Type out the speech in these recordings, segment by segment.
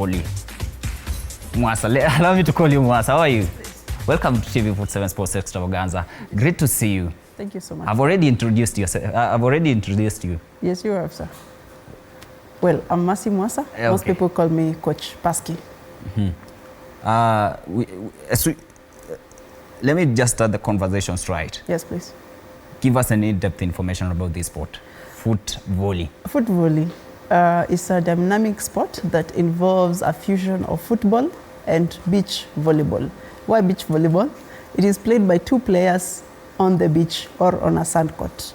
Footvolley. Mwasa, allow me to call you Mwasa. How are you? Welcome to TV47 Sports Extravaganza. Great to see you. Thank you so much. I've already introduced you. Yes, you have, sir. Well, I'm Masi Mwasa. Okay. Most people call me Coach Paski. Let me just start the conversation straight. Yes, please. Give us an in-depth information about this sport, Footvolley. Footvolley is a dynamic sport that involves a fusion of football and beach volleyball. Why beach volleyball? It is played by two players on the beach or on a sand court.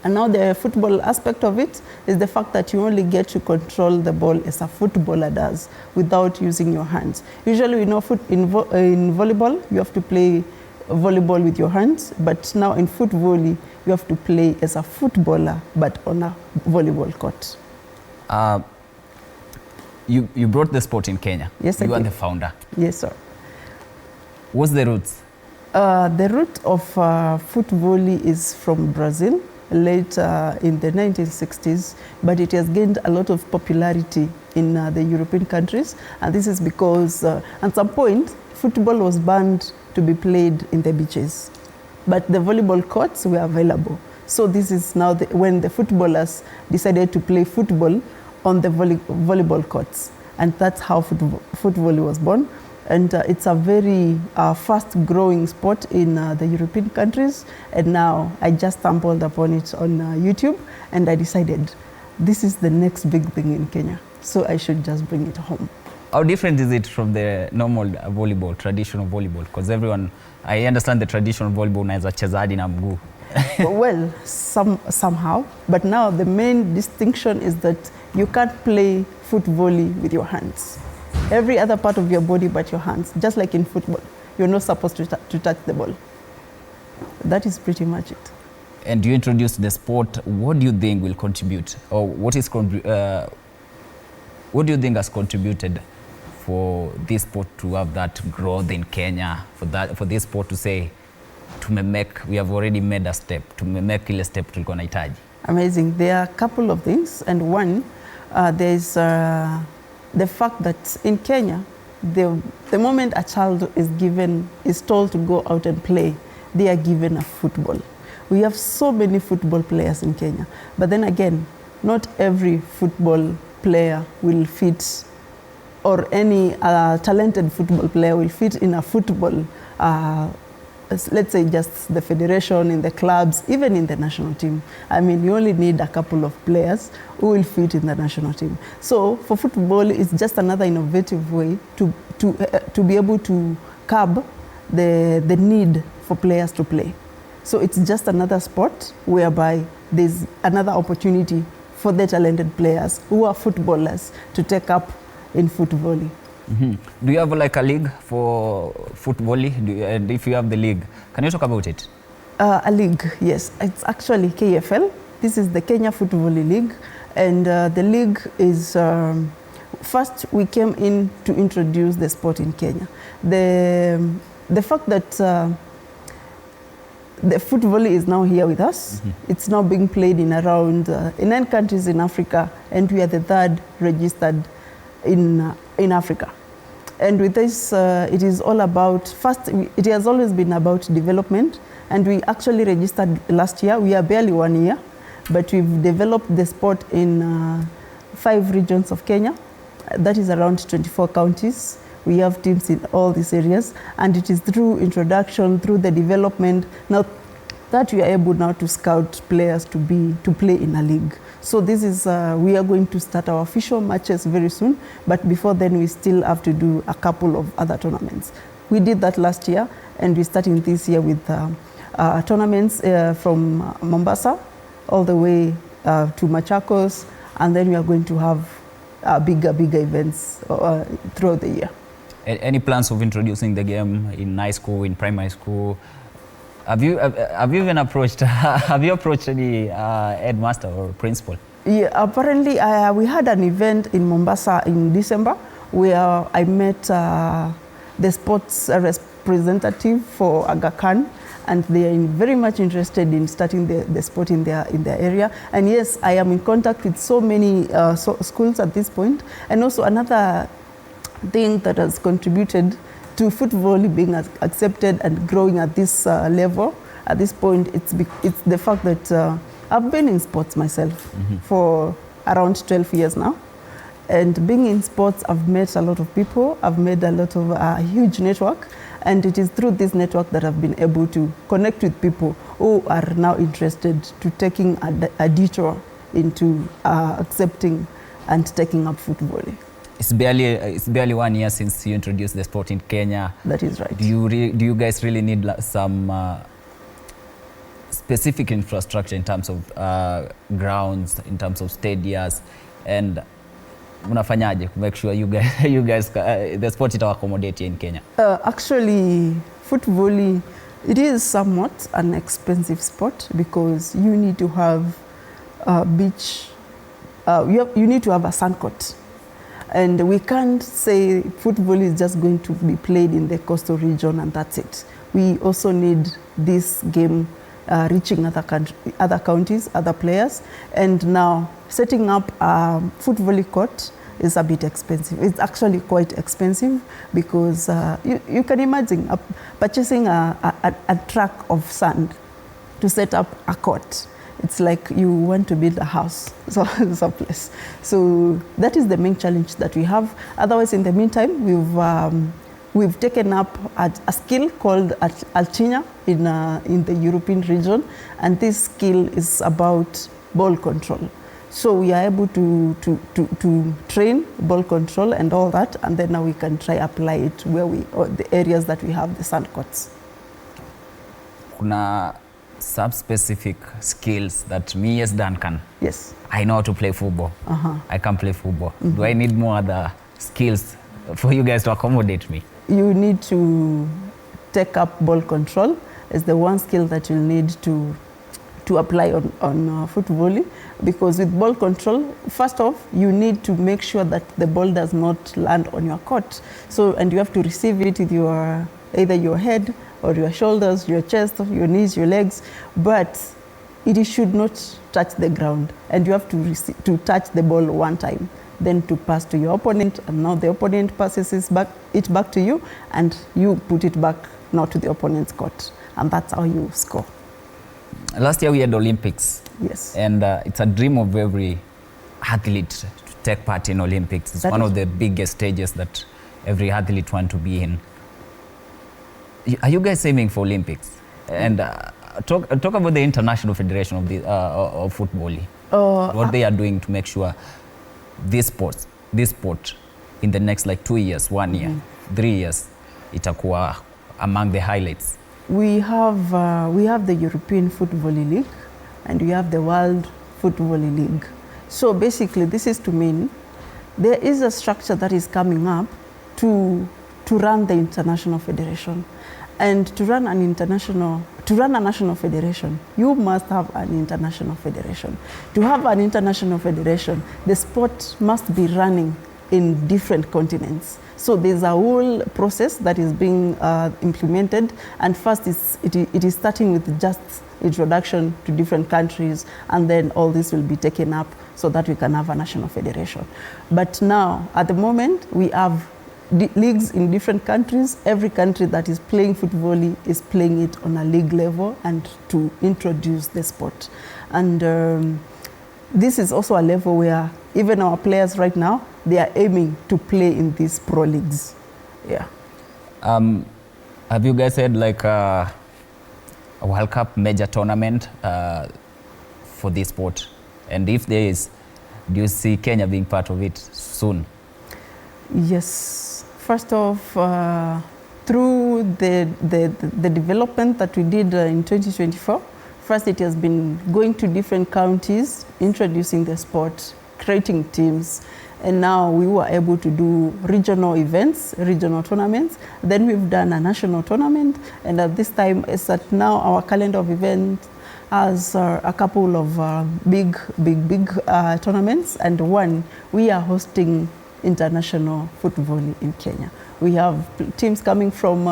And now the football aspect of it is the fact that you only get to control the ball as a footballer does without using your hands. Usually we know in volleyball you have to play volleyball with your hands, but now in Footvolley you have to play as a footballer but on a volleyball court. You brought the sport in Kenya. Yes, I You are did. the founder. Yes, sir. What's the roots? The root of Footvolley is from Brazil, late in the 1960s, but it has gained a lot of popularity in the European countries, and this is because at some point football was banned to be played in the beaches, but the volleyball courts were available. So this is now when the footballers decided to play football on the volleyball courts, and that's how Footvolley was born. And it's a very fast-growing sport in the European countries. And now I just stumbled upon it on YouTube, and I decided this is the next big thing in Kenya, so I should just bring it home. How different is it from the normal volleyball, traditional volleyball? Because I understand the traditional volleyball unaweza cheza hadi na mguu. Well, somehow. But now the main distinction is that you can't play Footvolley with your hands. Every other part of your body but your hands, just like in football. You're not supposed to touch the ball. That is pretty much it. And you introduced the sport. What do you think will contribute, or what do you think has contributed for this sport to have that growth in Kenya, for this sport to say, we have already made a step, tumemake ile step tulikuwa nahitaji? Amazing. There are a couple of things, and one, there's the fact that in Kenya, the moment a child is told to go out and play, they are given a football. We have so many football players in Kenya, but then again, not every football player will fit, or any talented football player will fit in a football, let's say just the federation, in the clubs, even in the national team. I mean, you only need a couple of players who will fit in the national team. So for Footvolley, it's just another innovative way to be able to curb the need for players to play. So it's just another sport whereby there's another opportunity for the talented players who are footballers to take up in Footvolley. Do you have like a league for Footvolley? And if you have the league, can you talk about it? A league, yes. It's actually KFL. This is the Kenya Footvolley League. And the league is, first we came in to introduce the sport in Kenya. The fact that the Footvolley is now here with us, it's now being played in around in 9 countries in Africa, and we are the 3rd registered in Africa. And with this, it is all about, first, it has always been about development, and we actually registered last year. We are barely 1 year, but we've developed the sport in 5 regions of Kenya. That is around 24 counties. We have teams in all these areas, and it is through introduction, through the development, now that we are able now to scout players to play in a league. So this is, we are going to start our official matches very soon, but before then we still have to do a couple of other tournaments. We did that last year, and we're starting this year with tournaments from Mombasa all the way to Machakos, and then we are going to have bigger events throughout the year. Any plans of introducing the game in high school, in primary school? Have you even approached? Have you approached any headmaster or principal? Yeah, apparently we had an event in Mombasa in December where I met the sports representative for Aga Khan, and they are very much interested in starting the sport in their area. And yes, I am in contact with so many schools at this point. And also another thing that has contributed to Footvolley being accepted and growing at this level. At this point, it's the fact that I've been in sports myself for around 12 years now. And being in sports, I've met a lot of people. I've made a lot of a huge network. And it is through this network that I've been able to connect with people who are now interested to taking a detour into accepting and taking up Footvolley. It's barely 1 year since you introduced the sport in Kenya. That is right. Do you guys really need some specific infrastructure in terms of grounds, in terms of stadiums, and mnafanyaje to make sure you guys the sport ita accommodate in Kenya? Actually, Footvolley, it is somewhat an expensive sport because you need to have a beach, you need to have a sand court. And we can't say Footvolley is just going to be played in the coastal region and that's it. We also need this game reaching other counties, other players. And now setting up a Footvolley court is a bit expensive. It's actually quite expensive because you can imagine purchasing a truck of sand to set up a court. It's like you want to build a house someplace. So that is the main challenge that we have. Otherwise, in the meantime, we've taken up a skill called Alchinya in the European region, and this skill is about ball control. So we are able to train ball control and all that, and then now we can try apply it or the areas that we have the sand courts. Kuna sub-specific skills that me as Duncan, yes, I know how to play football. I can play football. Do I need more other skills for you guys to accommodate me? You need to take up ball control as the one skill that you'll need to apply on Footvolley, because with ball control, first off, you need to make sure that the ball does not land on your court. So, and you have to receive it with either your head or your shoulders, your chest, your knees, your legs, but it should not touch the ground. And you have to touch the ball one time, then to pass to your opponent, and now the opponent passes it back to you, and you put it back now to the opponent's court. And that's how you score. Last year we had Olympics. Yes. And it's a dream of every athlete to take part in Olympics. It's one of the biggest stages that every athlete wants to be in. Are you guys aiming for Olympics? And talk about the International Federation of Footvolley. What they are doing to make sure this sport in the next 2 years, 1 year, 3 years, itakuwa among the highlights. We have the European Footvolley League and we have the World Footvolley League. So basically this is to mean there is a structure that is coming up to run the international federation. And to run a national federation, you must have an international federation. To have an international federation, the sport must be running in different continents. So there's a whole process that is being implemented, and first it is starting with just introduction to different countries, and then all this will be taken up so that we can have a national federation. But now, at the moment, we have leagues in different countries. Every country that is playing Footvolley is playing it on a league level and to introduce the sport. And this is also a level where even our players right now, they are aiming to play in these pro leagues. Yeah. Have you guys had a World Cup major tournament for this sport? And if there is, do you see Kenya being part of it soon? Yes. First off, through the development that we did in 2024, first it has been going to different counties, introducing the sport, creating teams, and now we were able to do regional events, regional tournaments. Then we've done a national tournament, and at this time, it's that now our calendar of events has a couple of big tournaments, and one, we are hosting international Footvolley in Kenya. We have teams coming from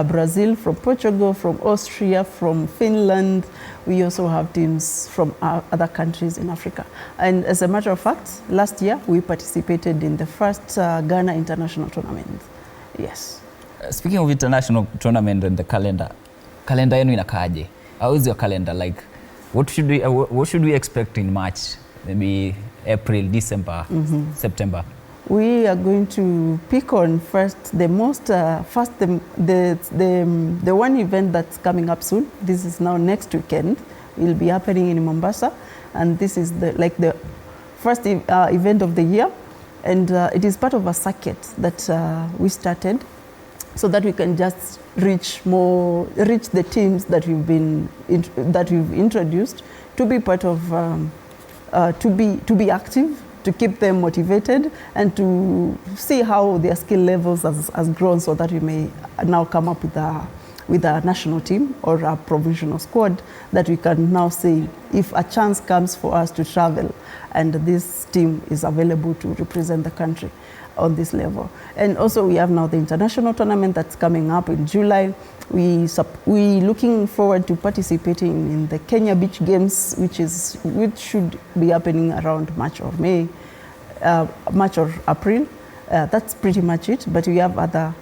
Brazil, from Portugal, from Austria, from Finland. We also have teams from other countries in Africa. And as a matter of fact, last year we participated in the first Ghana International Tournament. Yes. Speaking of international tournament and the calendar yenu inakaaje? How is your calendar? Like, what should we expect in March? Maybe April, December, September? We are going to pick on first the one event that's coming up soon. This is now next weekend. It will be happening in Mombasa, and this is the first event of the year, and it is part of a circuit that we started, so that we can just reach the teams that we've introduced to be part of, to be active, to keep them motivated, and to see how their skill levels has grown, so that we may now come up with a national team or a provisional squad that we can now say if a chance comes for us to travel and this team is available to represent the country on this level. And also we have now the international tournament that's coming up in July. We looking forward to participating in the Kenya Beach Games, which should be happening around March or April. That's pretty much it. But we have other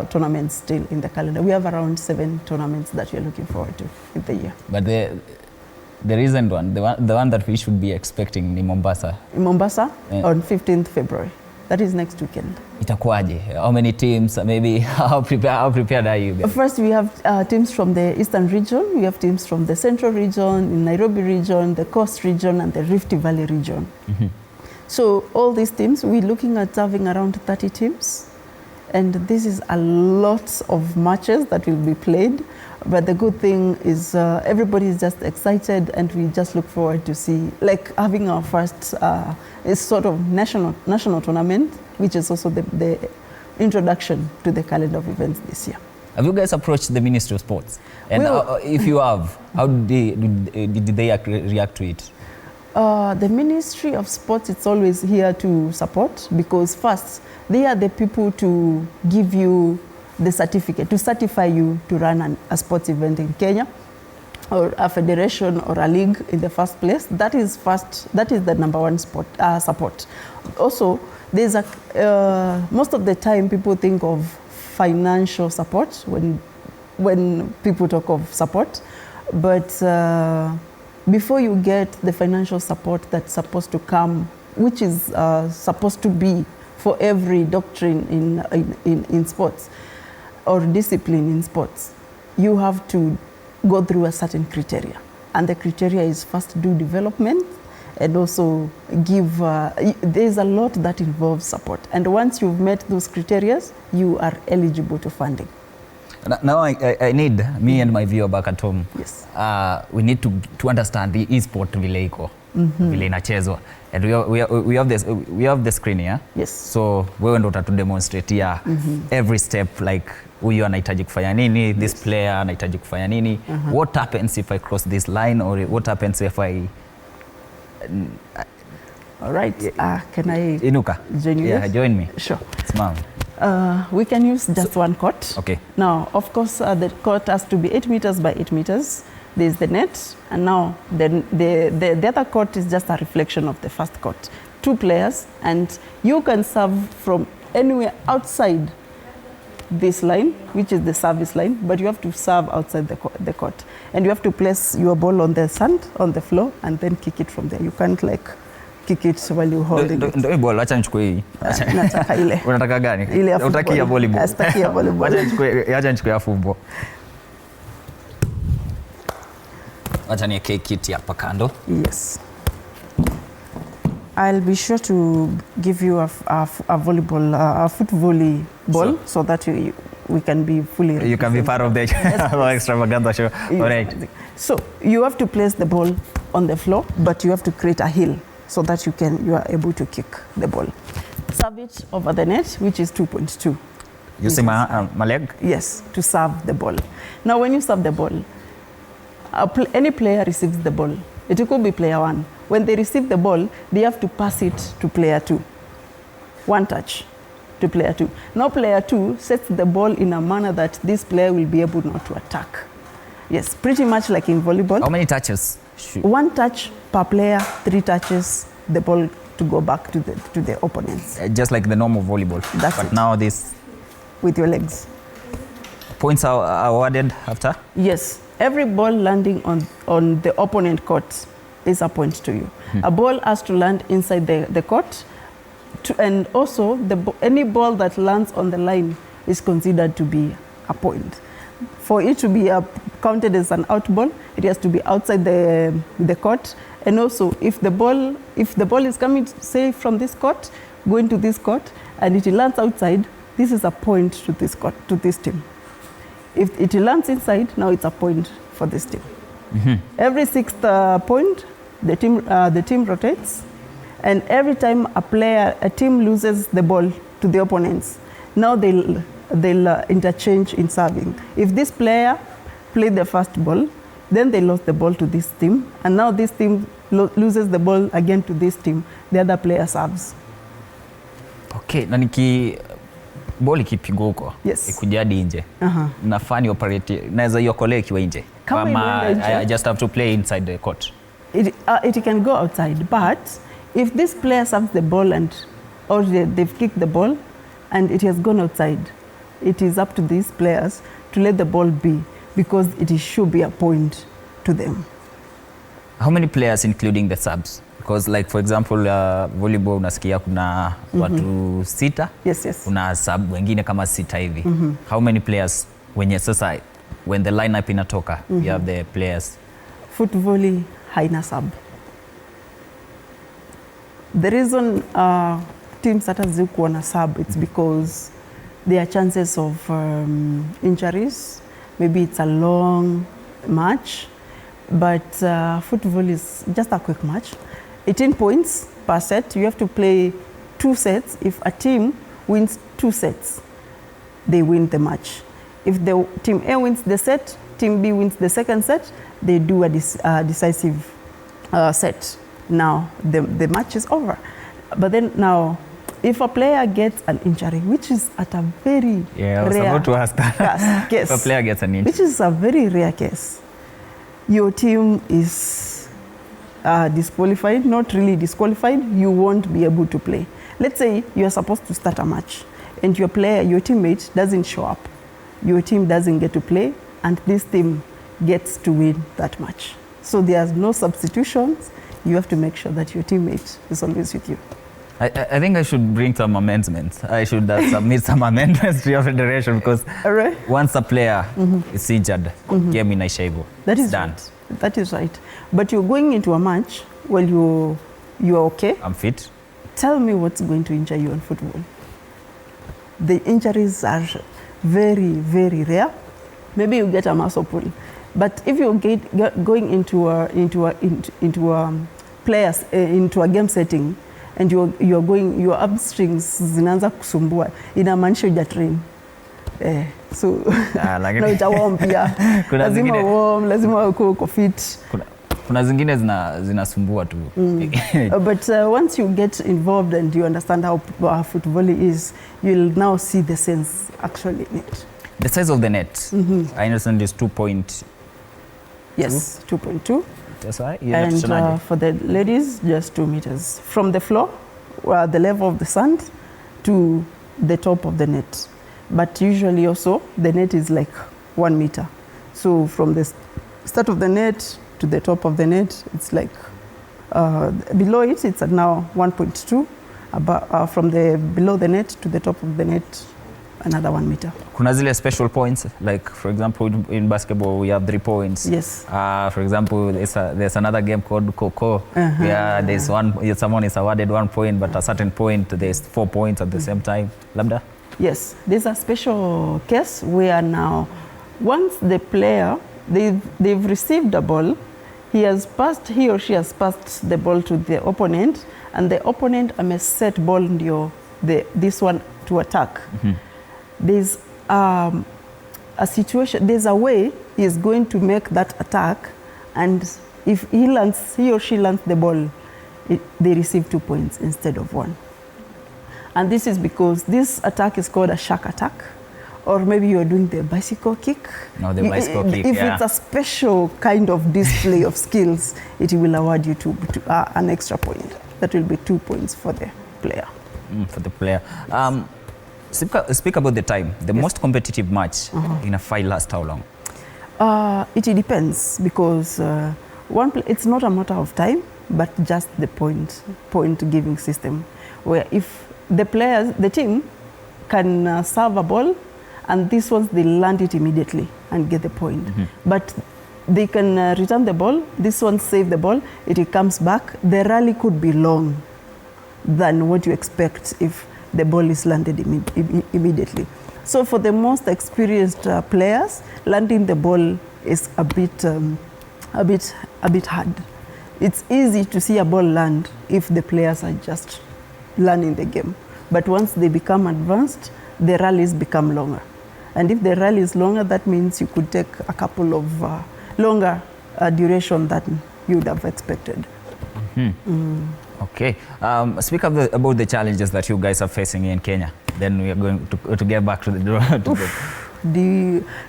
tournaments still in the calendar. We have around 7 tournaments that we are looking forward to in the year. But the recent one, the one that we should be expecting in Mombasa. In Mombasa, on 15th February. That is next weekend. Itakuwaje? How many teams? Maybe how prepared are you? First, we have teams from the Eastern region. We have teams from the Central region, in Nairobi region, the Coast region, and the Rift Valley region. So all these teams, we're looking at having around 30 teams. And this is a lot of matches that will be played. But the good thing is everybody is just excited, and we just look forward to see, like having our first sort of national tournament, which is also the introduction to the calendar of events this year. Have you guys approached the Ministry of Sports? And if you have, how did they react to it? The Ministry of Sports, it's always here to support, because first, they are the people to give you the certificate, to certify you to run a sports event in Kenya, or a federation or a league in the first place. That is the number one support. Also, there's most of the time people think of financial support when people talk of support, but before you get the financial support that's supposed to come, which is supposed to be for every doctrine in sports or discipline in sports, you have to go through a certain criteria. And the criteria is first do development, and also give, there's a lot that involves support. And once you've met those criteria, you are eligible to funding. Now I need, me and my viewer back at home, yes. We need to understand the e-sport vile iko, vile inachezwa. And we have the screen here. Yes. So wewe ndo utatudemonstratea every step, like huyu anahitaji kufanya nini, this player anahitaji kufanya nini, what happens if I cross this line, or what happens if I... All right, can I Inuka. Join you? Yeah, join me. Sure. Smile. We can use just one court. Okay. Now, of course, the court has to be 8 meters by 8 meters. There's the net, and now the other court is just a reflection of the first court. 2 players, and you can serve from anywhere outside this line, which is the service line, but you have to serve outside the court. And you have to place your ball on the sand, on the floor, and then kick it from there. You can't like kick it while you hold it. Ndio ball, acha nichukue hii. Nataka ile. Unataka gani? Ile ya Unataka ya volleyball. Astaki ya volleyball. Acha nichukue ya fumbo. Acha niweke kiti hapa kando. Yes. I'll be sure to give you a volleyball, a foot volley ball, so that we can be fully... You can be part of the Extravaganza show. Yes. All right. So you have to place the ball on the floor, but you have to create a hill so that you are able to kick the ball. Serve it over the net, which is 2.2. Using my leg? Yes, to serve the ball. Now, when you serve the ball, any player receives the ball. It could be player 1. When they receive the ball, they have to pass it to player 2. 1 touch. to player 2. Now player 2 sets the ball in a manner that this player will be able not to attack. Yes, pretty much like in volleyball. How many touches? 1 touch per player, 3 touches, the ball to go back to the opponents. Just like the normal volleyball. But now this... With your legs. Points are awarded after? Yes. Every ball landing on the opponent court is a point to you. A ball has to land inside the court. And also, any ball that lands on the line is considered to be a point. For it to be counted as an out ball, it has to be outside the court. And also, if the ball is coming, say, from this court, going to this court, and it lands outside, this is a point to this court, to this team. If it lands inside, now it's a point for this team. Every 6th point, the team rotates, and every time a team loses the ball to the opponents, now they'll interchange in serving. If this player played the first ball, then they lost the ball to this team, and now this team loses the ball again to this team. The other player serves. Okay, na ball ikipigwa huko, yes, ikuja hadi nje, nafani operate, naweza iokolea ikiwa nje, kama I just have to play inside the court. It can go outside, but if this player serves the ball or they've kicked the ball and it has gone outside, it is up to these players to let the ball be, because it should be a point to them. How many players including the subs? Because like for example volleyball unasikia kuna watu 6. Yes, yes. Kuna sub wengine kama 6 hivi. How many players wenye sasa when the lineup inatoka you have the players? Footvolley haina sub. The reason teams hata zikuwa na sub, it's because there are chances of injuries. Maybe it's a long match, but football is just a quick match. 18 points per set. You have to play 2 sets. If a team wins 2 sets, they win the match. If the team A wins the set, team B wins the second set, they do a decisive set. Now the match is over. But then now, if a player gets an injury, which is at a very I was about to ask that. Case, if a player gets an injury, which is a very rare case, your team is disqualified, not really disqualified, you won't be able to play. Let's say you are supposed to start a match and your teammate doesn't show up. Your team doesn't get to play, and this team gets to win that match. So there's no substitutions. You have to make sure that your teammate is always with you. I think I should bring some amendments. I should submit some amendments to your federation, because once a player is injured, game inaisha hivyo. That is done. Right. That is right. But you're going into a match while you are okay. I'm fit. Tell me what's going to injure you in football. The injuries are very, very rare. Maybe you get a muscle pull. But if you're going into a game setting, and your hamstrings zinaanza kusumbua, inamaanisha hujatrain. So na utawarm pia. Lazima warm, lazima uko fit. Kuna zingine zinasumbua tu. But once you get involved and you understand how football is, you'll now see the sense actually in it. The size of the net, I understand is 2.2. Yes, 2.2. That's right. And for the ladies, just 2 meters. From the floor, the level of the sand, to the top of the net. But usually also, the net is like 1 meter. So from the start of the net to the top of the net, it's like, below it, it's at now 1.2. From below the net to the top of the net, another 1 meter. Kuna zile special points, like for example in basketball we have 3 points. Yes. For example, there's another game called Coco. Yeah, someone is awarded 1 point, but at a certain point there's 4 points at the same time. Labda? Yes, there's a special case where now, once the player they've received a ball, he or she has passed the ball to the opponent, and the opponent may set ball this one to attack. There's a situation, there's a way he is going to make that attack, and if he or she lands the ball, they receive 2 points instead of 1. And this is because this attack is called a shark attack, or maybe you're doing the bicycle kick. No, the bicycle kick, If it's a special kind of display of skills, it will award you an extra point. That will be 2 points for the player. For the player. Speak about the time. The most competitive match in a fight lasts how long? It depends, because it's not a matter of time, but just the point giving system, where if the team can serve a ball, and these ones, they land it immediately and get the point. But they can return the ball, this one save the ball, it comes back. The rally could be long than what you expect if the ball is landed immediately. So for the most experienced players, landing the ball is a bit hard. It's easy to see a ball land if the players are just learning the game. But once they become advanced, the rallies become longer. And if the rally is longer, that means you could take a couple of longer duration than you would have expected. Okay. Speak about the challenges that you guys are facing in Kenya. Then we are going to get back to the draw.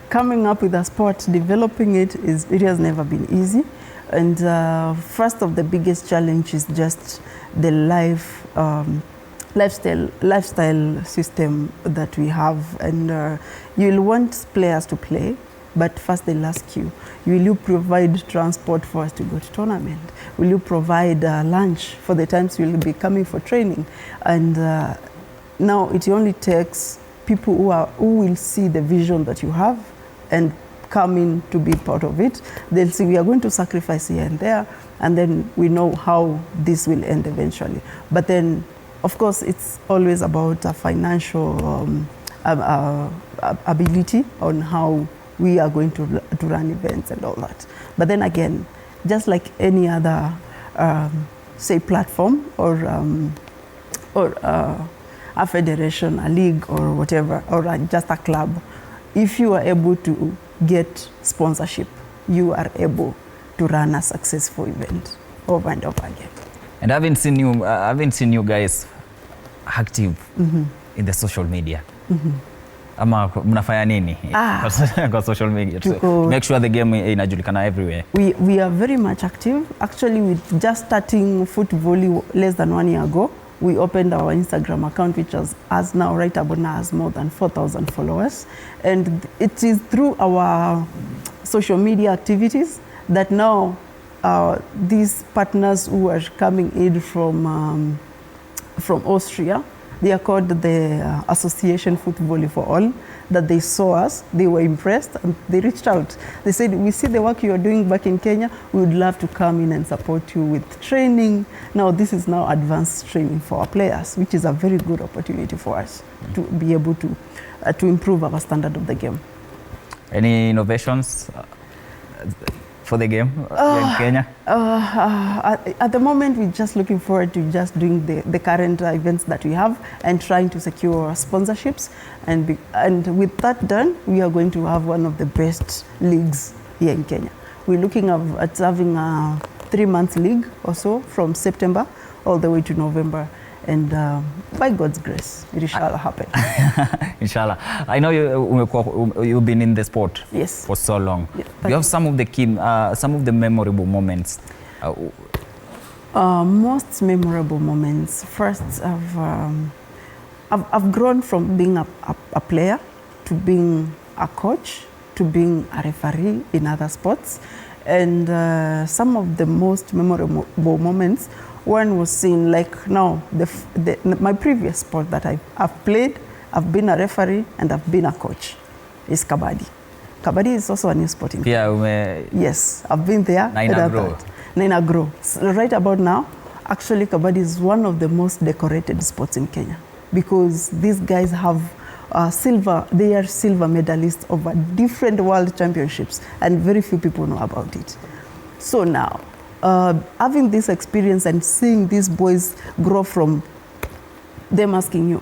Coming up with a sport, developing it has never been easy. And first of the biggest challenge is just the lifestyle system that we have. And you'll want players to play, but first they'll ask you, will you provide transport for us to go to tournament? Will you provide lunch for the times you'll be coming for training? And now it only takes people who will see the vision that you have and come in to be part of it. They'll see we are going to sacrifice here and there, and then we know how this will end eventually. But then, of course, it's always about a financial ability on how we are going to run events and all that. But then again, just like any other, say, platform or a federation, a league, or whatever, or just a club, if you are able to get sponsorship, you are able to run a successful event over and over again. And I haven't seen you guys active in the social media. Ama mnafanya nini kwa social media to make sure the game inajulikana everywhere? We are very much active. Actually, with just starting Footvolley less than 1 year ago, we opened our Instagram account, which has now right about now has more than 4,000 followers. And it is through our social media activities that now these partners who are coming in from Austria, they are called the Association Footvolley for All, that they saw us, they were impressed, and they reached out. They said, we see the work you are doing back in Kenya, we would love to come in and support you with training. Now this is now advanced training for our players, which is a very good opportunity for us to be able to improve our standard of the game. Any innovations for the game in Kenya? At the moment, we're just looking forward to just doing the current events that we have and trying to secure sponsorships. And with that done, we are going to have one of the best leagues here in Kenya. We're looking at having a 3-month league or so from September all the way to November. And by God's grace, it shall happen. Inshallah. I know you've been in the sport for so long. Yeah, you have some of the memorable moments. Most memorable moments. First, I've grown from being a player to being a coach to being a referee in other sports. And some of the most memorable moments, one was seen like now, my previous sport that I've played, I've been a referee and I've been a coach, is Kabaddi. Kabaddi is also a new sport in Kenya. Yes, I've been there. Naina Grow. So right about now, actually Kabaddi is one of the most decorated sports in Kenya because these guys have they are silver medalists over different world championships and very few people know about it. So now, having this experience and seeing these boys grow from them asking you,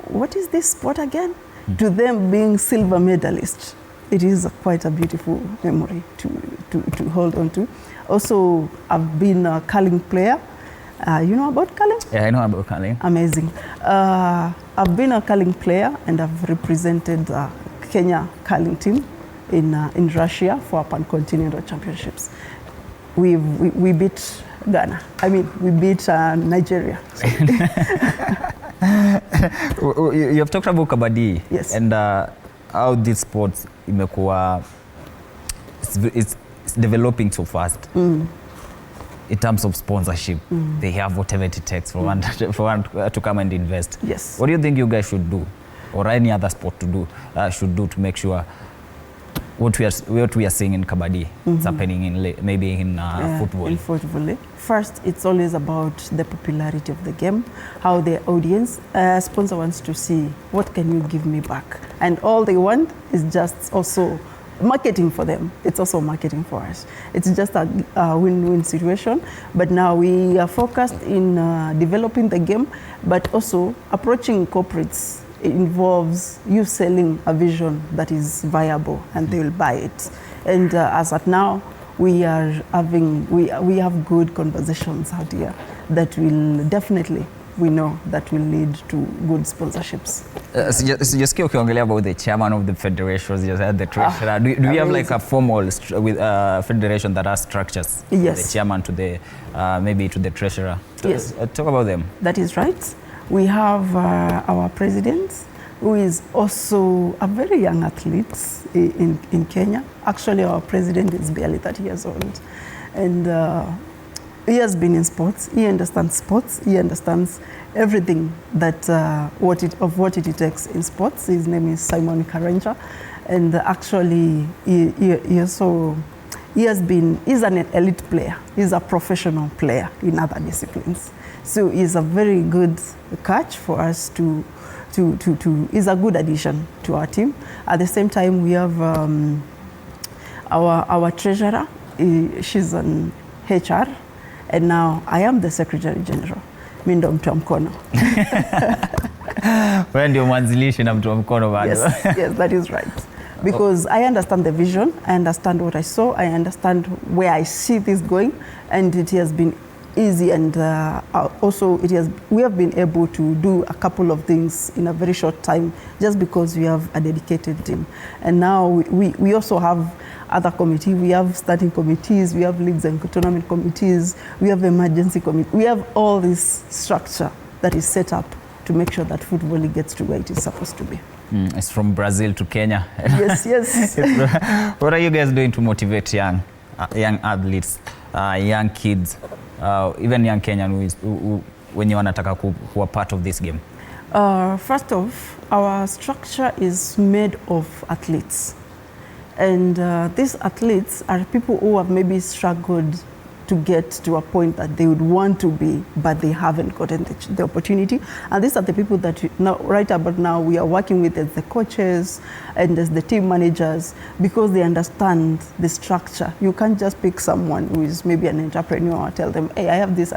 what is this sport again? To them being silver medalists. It is quite a beautiful memory to hold on to. Also, I've been a curling player You know about curling? Yeah, I know about curling. Amazing. I've been a curling player and I've represented Kenya curling team in Russia for Pan-Continental Championships. We beat Ghana. I mean, we beat Nigeria. You have talked about kabaddi. Yes. And how this sport imekuwa, it's developing so fast. In terms of sponsorship, they have whatever it takes for one to come and invest. Yes. What do you think you guys should do, or any other sport should do to make sure what we are seeing in kabaddi is happening in maybe in football? In football. First, it's always about the popularity of the game, how the audience sponsor wants to see what can you give me back, and all they want is just also marketing for them. It's also marketing for us. It's just a win-win situation. But now we are focused in developing the game, but also approaching corporates. It involves you selling a vision that is viable, and they will buy it. And as at now, we have good conversations out here that will definitely, we know that will lead to good sponsorships. Sijasikia ukiongelea about the chairman of the federation, the treasurer. Do you have like a formal federation that has structures? Yes. The chairman to the maybe to the treasurer. Yes. Talk about them. That is right. We have our president, who is also a very young athlete in Kenya. Actually, our president is barely 30 years old. And he has been in sports. He understands sports. He understands everything that what it takes in sports. His name is Simon Karanja, and actually he's an elite player. He's a professional player in other disciplines. So he's a very good catch for us to he's a good addition to our team. At the same time, we have our treasurer. She's an HR. And now I am the Secretary General. Mimi ndo mtu wa mkono. Wewe ndio mwanzilishi na mtu wa mkono bado. Yes, that is right. Because I understand the vision, I understand what I saw, I understand where I see this going, and it has been easy, and also we have been able to do a couple of things in a very short time just because we have a dedicated team. And now we also have other committees. We have starting committees, we have leagues and tournament committees, we have emergency committee. We have all this structure that is set up to make sure that Footvolley gets to where it is supposed to be. It's from Brazil to Kenya. Yes. What are you guys doing to motivate young athletes, young kids, even young Kenyans who when you wanataka who are part of this game? First off, our structure is made of athletes. And these athletes are people who have maybe struggled to get to a point that they would want to be, but they haven't gotten the opportunity. And these are the people that right about now we are working with as the coaches and as the team managers, because they understand the structure. You can't just pick someone who is maybe an entrepreneur or tell them, hey, I have this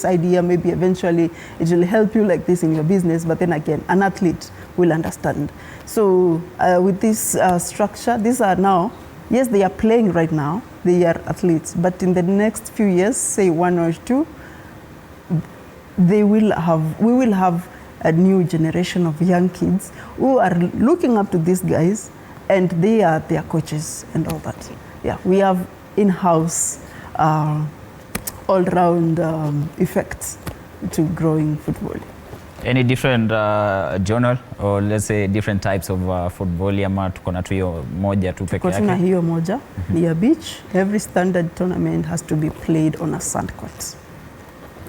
idea, maybe eventually it will help you like this in your business, but then again, an athlete will understand. So with this structure, these are now, yes, they are playing right now, they are athletes, but in the next few years, say 1 or 2, we will have a new generation of young kids who are looking up to these guys, and they are their coaches and all that. Yeah, we have in-house all-round effects to growing football. Any different journal or let's say different types of football, ama tuko na tu hiyo moja tu peke yake? Tuna hiyo moja ni ya beach. Every standard tournament has to be played on a sand court,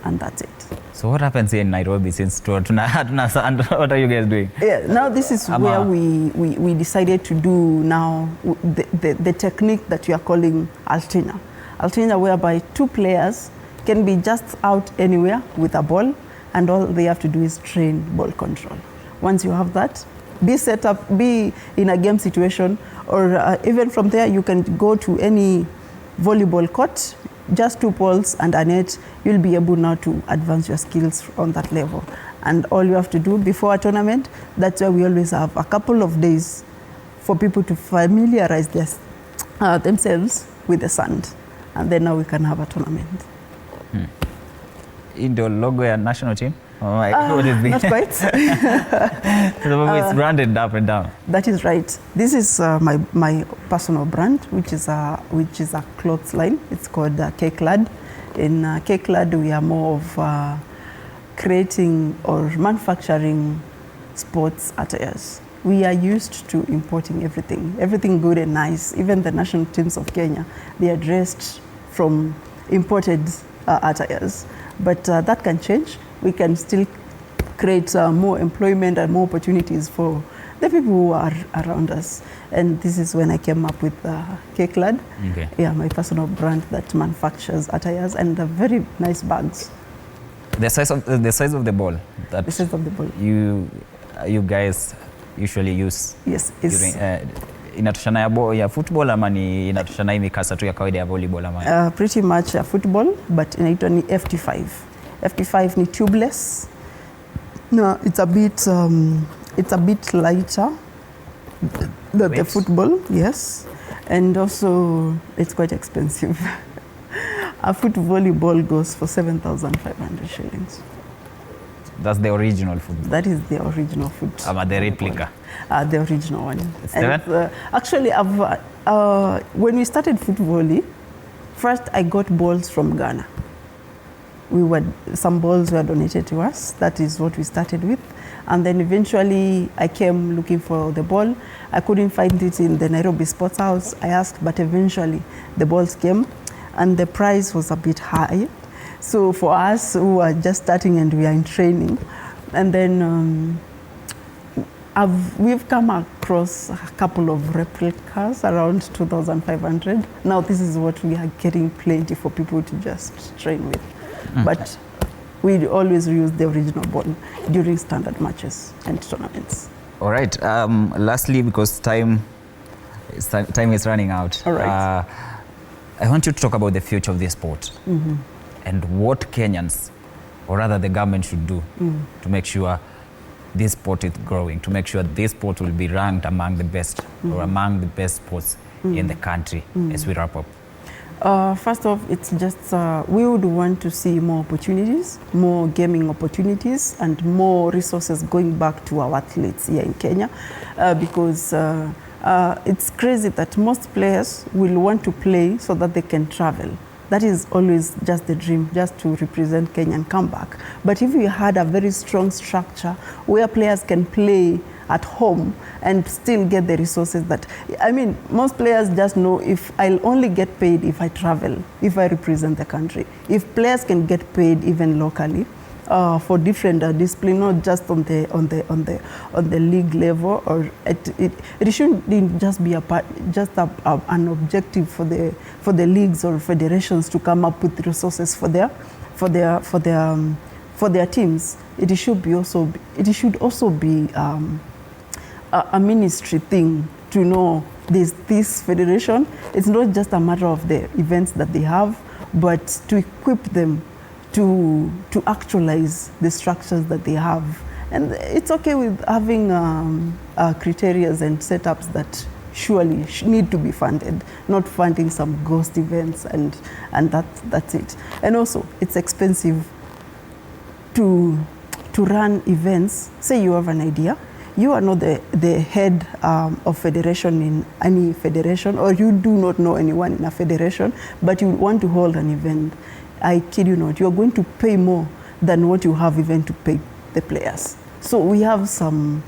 and that's it. So what happens here in Nairobi since tuna sand? What are you guys doing? Yeah, now this is where we decided to do now the technique that we are calling Altina. Altina, whereby 2 players can be just out anywhere with a ball, and all they have to do is train ball control. Once you have that, be set up, be in a game situation, or even from there you can go to any volleyball court, just 2 balls and a net. You'll be able now to advance your skills on that level. And all you have to do before a tournament, that's why we always have a couple of days for people to familiarize themselves with the sand. And then now we can have a tournament. Indio logo ya national team? Oh my, what is not this? quite. It's branded up and down. That is right. This is my personal brand, which is a clothes line. It's called K-Clad. In K-Clad, we are more of creating or manufacturing sports attires. We are used to importing everything good and nice. Even the national teams of Kenya, they are dressed from imported attires. But that can change. We can still create more employment and more opportunities for the people who are around us. And this is when I came up with K-Clad. Okay. Yeah, my personal brand that manufactures attires and very nice bags. The size of the ball that The size of the ball. you guys usually use. Yes, during, inatoshana ya football ama ni inatoshana hii mikasa tu ya kawaida ya volleyball ama? Pretty much football, but inaitwa ni FT5. FT5 ni tubeless. No, it's a bit lighter than the football, yes. And also it's quite expensive. A foot volleyball goes for 7,500 shillings. That's the original foot. That is the original foot. Ama the replica? The original one. And actually, when we started Footvolley, first I got balls from Ghana. Some balls were donated to us. That is what we started with. And then eventually I came looking for the ball. I couldn't find it in the Nairobi Sports House. I asked, but eventually the balls came and the price was a bit high. So for us who are just starting and we are in training, and then we've come across a couple of replicas around 2,500. Now this is what we are getting plenty for people to just train with. But we always use the original ball during standard matches and tournaments. All right. Lastly, because time is running out. All right. I want you to talk about the future of this sport and what Kenyans, or rather the government, should do to make sure this sport is growing, to make sure this sport will be ranked among the best or among the best sports in the country as we wrap up. First off, it's just we would want to see more opportunities, more gaming opportunities, and more resources going back to our athletes here in Kenya, because it's crazy that most players will want to play so that they can travel. That is always just the dream, just to represent Kenya and come back. But if we had a very strong structure where players can play at home and still get the resources that, I mean, most players just know if I'll only get paid if I travel, if I represent the country. If players can get paid even locally for different discipline, not just on the league level, or it shouldn't just be an objective for the leagues or federations to come up with resources for their teams. It should also be a ministry thing to know this federation. It's not just a matter of the events that they have, but to equip them to actualize the structures that they have. And it's okay with having criteria and setups that surely need to be funded, not funding some ghost events and that's it. And also, it's expensive to run events. Say you have an idea, you are not the head of federation in any federation, or you do not know anyone in a federation, but you want to hold an event. I kid you not, you are going to pay more than what you have even to pay the players. So we have some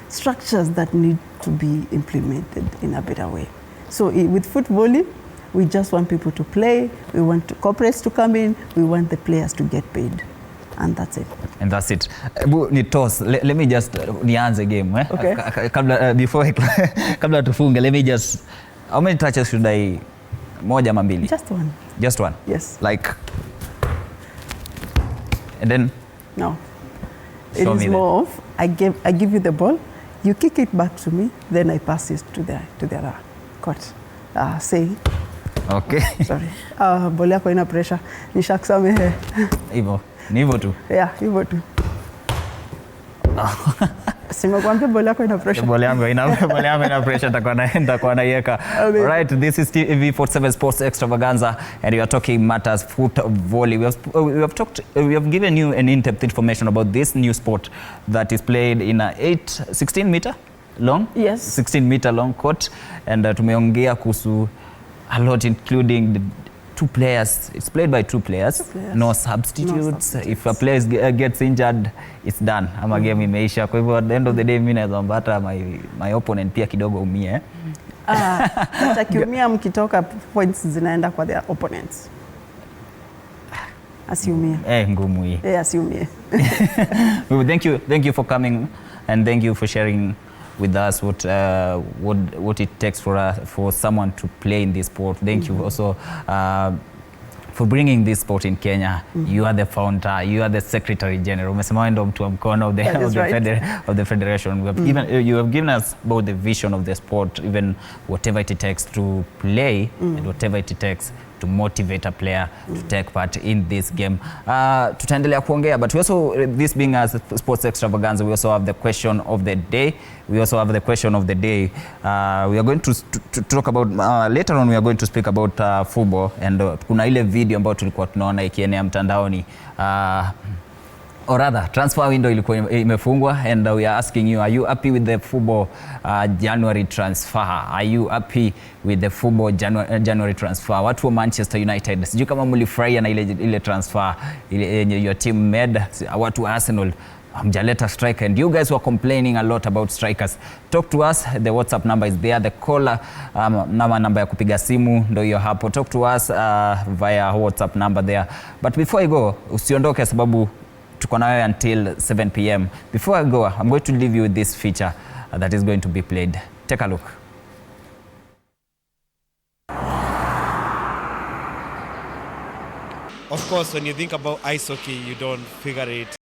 structures that need to be implemented in a better way. So with Footvolley, we just want people to play, we want corporates to come in, we want the players to get paid. And that's it. And that's it. Let me just nianze game. Okay. Kabla tufunge, let me just, how many touches should I, moja ama mbili? Just one. Just one? Yes. Like, and then? No. It is more of, I give you the ball, you kick it back to me, then I pass it to the other court. Say. Okay. Sorry. Boli yako ina pressure. Hivyo. Ni hivyo tu. Yeah, hivyo tu. Simekwambia ball yako ina pressure. Ball yangu ina pressure, nitakuwa naiweka. Right, this is TV47 Sports Extravaganza, and we are talking matters Footvolley. We have given you an in-depth information about this new sport that is played in a 16 meter long. Yes. 16 meter long court, and tumeongea kuhusu a lot, including the two players. It's played by two players. No substitutes. If a player gets injured, it's done. Ama game imeisha. Kwa hivyo at the end of the day, mimi naweza mbata my opponent pia kidogo umie. Atakiumia mkitoka, points zinaenda kwa their opponents. Asiumie. Ngumu hii. Asiumie. Thank you for coming, and thank you for sharing with us what it takes for someone to play in this sport. Thank you also for bringing this sport in Kenya. You are the founder, you are the secretary general. Umesema ndo mtu wa mkono of the federation. You have given us both the vision of the sport, even whatever it takes to play and whatever it takes to motivate a player to take part in this game. Tutaendelea kuongea, but we also, this being a sports extravaganza, we also have the question of the day. We are going to talk about, later on we are going to speak about football, and kuna ile video ambayo tulikuwa tunaona ikienea mtandaoni, or rather transfer window ilikuwa imefungwa, and we are asking you, are you happy with the football January transfer? Are you happy with the football January transfer? Watu wa Manchester United, sijui kama mlifurahia na ile transfer ile your team made. Watu wa Arsenal, hamjaleta striker, and you guys were complaining a lot about strikers. Talk to us. The WhatsApp number is there. The caller number ya kupiga simu ndio hiyo hapo. Talk to us via WhatsApp number there. But before I go, usiondoke sababu tuko na wewe until 7 p.m. Before I go, I'm going to leave you with this feature that is going to be played. Take a look. Of course, when you think about ice hockey, you don't figure it